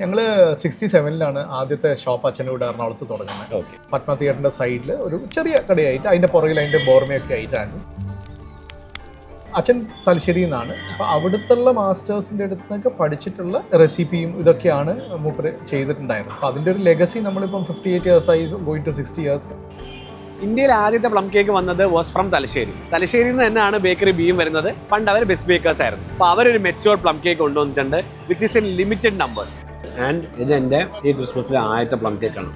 ഞങ്ങൾ 67-ലാണ് ആദ്യത്തെ ഷോപ്പ് അച്ഛൻ്റെ കൂടെ എറണാകുളത്ത് തുടങ്ങുന്നത്. പത്മ തിയേറ്ററിൻ്റെ സൈഡിൽ ഒരു ചെറിയ കടയായിട്ട് അതിൻ്റെ പുറകിൽ അതിൻ്റെ ബോർമയൊക്കെ ആയിട്ടാണ്. അച്ഛൻ തലശ്ശേരിയിൽ നിന്നാണ്. അപ്പോൾ അവിടുത്തുള്ള മാസ്റ്റേഴ്സിൻ്റെ അടുത്ത് നിന്നൊക്കെ പഠിച്ചിട്ടുള്ള റെസിപ്പിയും ഇതൊക്കെയാണ് മൂപ്പര് ചെയ്തിട്ടുണ്ടായിരുന്നത്. അപ്പോൾ അതിൻ്റെ ഒരു ലെഗസി നമ്മളിപ്പം 58 ഇയേഴ്സായി, ഗോയിങ് ടു 60 ഇയേഴ്സ്. ഇന്ത്യയിൽ ആദ്യത്തെ പ്ലം കേക്ക് വന്നത് വാസ് ഫ്രം തലശ്ശേരി. തലശ്ശേരിയിൽ നിന്ന് തന്നെയാണ് ബേക്കറി ബിയും വരുന്നത്. പണ്ട് അവർ ബെസ്റ്റ് ബേക്കേഴ്സ് ആയിരുന്നു. അപ്പോൾ അവരൊരു മെച്യൂർ പ്ലം കേക്ക് കൊണ്ടുവന്നിട്ടുണ്ട്, which is in limited numbers. And ഇത് എൻ്റെ ഈ ക്രിസ്മസിലെ ആദ്യത്തെ പ്ലം കേക്കാണ്.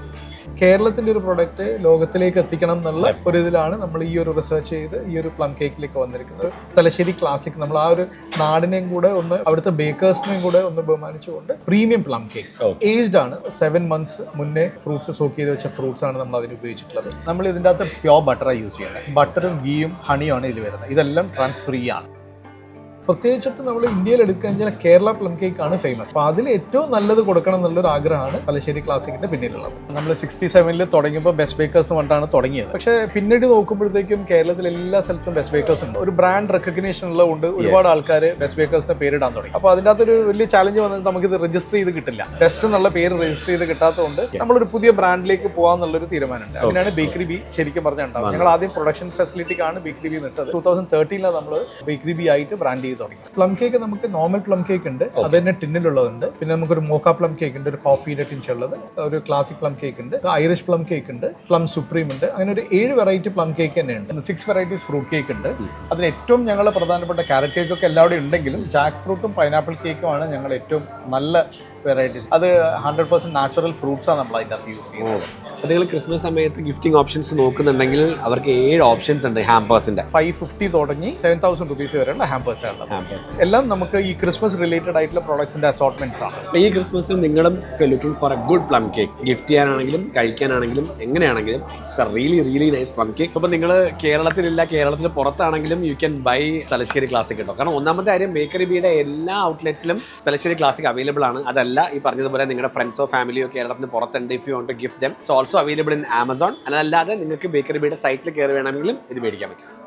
കേരളത്തിൻ്റെ ഒരു പ്രൊഡക്റ്റ് ലോകത്തിലേക്ക് എത്തിക്കണം എന്നുള്ള ഒരു ഇതിലാണ് നമ്മൾ ഈ ഒരു റിസർച്ച് ചെയ്ത് ഈ ഒരു പ്ലം കേക്കിലേക്ക് വന്നിരിക്കുന്നത്. തലശ്ശേരി ക്ലാസിക്, നമ്മൾ ആ ഒരു നാടിനെയും കൂടെ ഒന്ന്, അവിടുത്തെ ബേക്കേഴ്സിനെയും കൂടെ ഒന്ന് ബഹുമാനിച്ചുകൊണ്ട് പ്രീമിയം പ്ലം കേക്ക് ഏജ്ഡ് ആണ്. 7 months മുന്നേ ഫ്രൂട്ട്സ് സോക്ക് ചെയ്ത് വെച്ച ഫ്രൂട്ട്സ് ആണ് നമ്മൾ അതിന് ഉപയോഗിച്ചിട്ടുള്ളത്. നമ്മൾ ഇതിൻ്റെ അകത്ത് പ്യോർ ബട്ടറാണ് യൂസ് ചെയ്യുന്നത്. ബട്ടറും ഗീയും ഹണിയാണ് ഇതിൽ വരുന്നത്. ഇതെല്ലാം ട്രാൻസ് ഫ്രീ ആണ്. പ്രത്യേകിച്ചിട്ട് നമ്മൾ ഇന്ത്യയിൽ എടുക്കുകയാണെങ്കിൽ കേരള പ്ലം കേക്ക് ആണ് ഫേമസ്. അപ്പോൾ അതിൽ ഏറ്റവും നല്ലത് കൊടുക്കണം എന്നുള്ളൊരു ആഗ്രഹമാണ് തലശ്ശേരി ക്ലാസിക്കിന്റെ പിന്നിലുള്ളത്. നമ്മൾ 67-ൽ തുടങ്ങിയപ്പോൾ ബെസ്റ്റ് ബേക്കേഴ്സ് കൊണ്ടാണ് തുടങ്ങിയത്. പക്ഷേ പിന്നീട് നോക്കുമ്പോഴത്തേക്കും കേരളത്തിൽ എല്ലാ സ്ഥലത്തും ബെസ്റ്റ് ബേക്കേഴ്സ് ഉണ്ട്. ഒരു ബ്രാൻഡ് റെക്കഗ്നേഷൻ ഉള്ളതുകൊണ്ട് ഒരുപാട് ആൾക്കാർ ബെസ്റ്റ് ബേക്കേഴ്സിന്റെ പേരിടാൻ തുടങ്ങി. അപ്പോൾ അതിൻ്റെ അകത്തൊരു വലിയ ചാലഞ്ച് വന്നത് നമുക്കിത് രജിസ്റ്റർ ചെയ്ത് കിട്ടില്ല. ബെസ്റ്റ് എന്നുള്ള പേര് രജിസ്റ്റർ ചെയ്ത് കിട്ടാത്തതുകൊണ്ട് നമ്മളൊരു പുതിയ ബ്രാൻഡിലേക്ക് പോകാന്നുള്ളൊരു തീരുമാനമുണ്ട്. അങ്ങനെയാണ് ബേക്കറി ബി ശരിക്കും പറഞ്ഞാൽ ഉണ്ടാവും. ഞങ്ങൾ ആദ്യം പ്രൊഡക്ഷൻ ഫെസിലിറ്റിക്കാണ് ബേക്കറി ബി നിട്ടത്. 2013-ലാണ് നമ്മൾ ബേക്കറി ബി ആയിട്ട് ബ്രാൻഡ് പ്ലം കേക്ക് നമുക്ക് നോർമൽ പ്ലം കേക്ക് ഉണ്ട്, അത് തന്നെ ടിന്നിലുള്ളതുണ്ട്. പിന്നെ നമുക്കൊരു മോക്ക പ്ലം കേക്ക് ഉണ്ട്, ഒരു കോഫിയുടെ ടിൻസ് ഉള്ളത്. ഒരു ക്ലാസിക് പ്ലം കേക്ക് ഉണ്ട്, ഐറിഷ് പ്ലം കേക്ക് ഉണ്ട്, പ്ലം സുപ്രീം ഉണ്ട്. അങ്ങനെ ഒരു 7 വെറൈറ്റി പ്ലം കേക്ക് തന്നെ ഉണ്ട്. 6 വെറൈറ്റീസ് ഫ്രൂട്ട് കേക്ക് ഉണ്ട്. അതിൽ ഏറ്റവും ഞങ്ങൾ പ്രധാനപ്പെട്ട ക്യാരറ്റ് കേക്ക് ഒക്കെ എല്ലാവരും ഉണ്ടെങ്കിലും ജാക്ക് ഫ്രൂട്ടും പൈനാപ്പിൾ കേക്കും ആണ് ഞങ്ങൾ ഏറ്റവും നല്ല വെറൈറ്റീസ്. അത് 100% നാച്ചുറൽ ഫ്രൂട്ട്സ് ആണ് നമ്മൾ അതിൻ്റെ യൂസ് ചെയ്യുന്നത്. അപ്പോൾ നിങ്ങൾ ക്രിസ്മസ് സമയത്ത് ഗിഫ്റ്റിംഗ് ഓപ്ഷൻസ് നോക്കുന്നുണ്ടെങ്കിൽ അവർക്ക് 7 ഓപ്ഷൻസ് ഉണ്ട് ഹാമ്പേഴ്സിന്റെ. 550 തുടങ്ങി 7,000 രൂപീസ് വരെയുള്ള ഹാമ്പേഴ്സ് ആണ്. എല്ലാം നമുക്ക് ഈ ക്രിസ്മസ് റിലേറ്റഡ് ആയിട്ടുള്ള പ്രോഡക്ട്സിന്റെ അസോർട്ട്മെന്റ്സ് ആണ്. അപ്പോൾ ഈ ക്രിസ്മസിൽ നിങ്ങളും looking for a good plum cake, gift ചെയ്യാനാണെങ്കിലും കഴിക്കാനാണെങ്കിലും എങ്ങനെയാണെങ്കിലും it's a really nice plum cake. അപ്പോൾ നിങ്ങൾ കേരളത്തിലില്ല, കേരളത്തിൽ പുറത്താണെങ്കിലും you can buy Thalassery classic കേട്ടോ. കാരണം ഒന്നാമത്തെ കാര്യം ബേക്കറി ബിയുടെ എല്ലാ ഔട്ട്ലെറ്റ്സിലും തലശ്ശേരി ക്ലാസിക് അവൈലബിൾ ആണ്. അതല്ല ഈ പറഞ്ഞതുപോലെ നിങ്ങളുടെ ഫ്രണ്ട്സോ ഫാമിലിയോ കേരളത്തിന് പുറത്തുണ്ട്, if you want to gift them, it's also available in Amazon. അതല്ലാതെ നിങ്ങൾക്ക് ബേക്കറി ബിയുടെ സൈറ്റിൽ കയറി വേണമെങ്കിലും ഇത് മേടിക്കാൻ പറ്റും.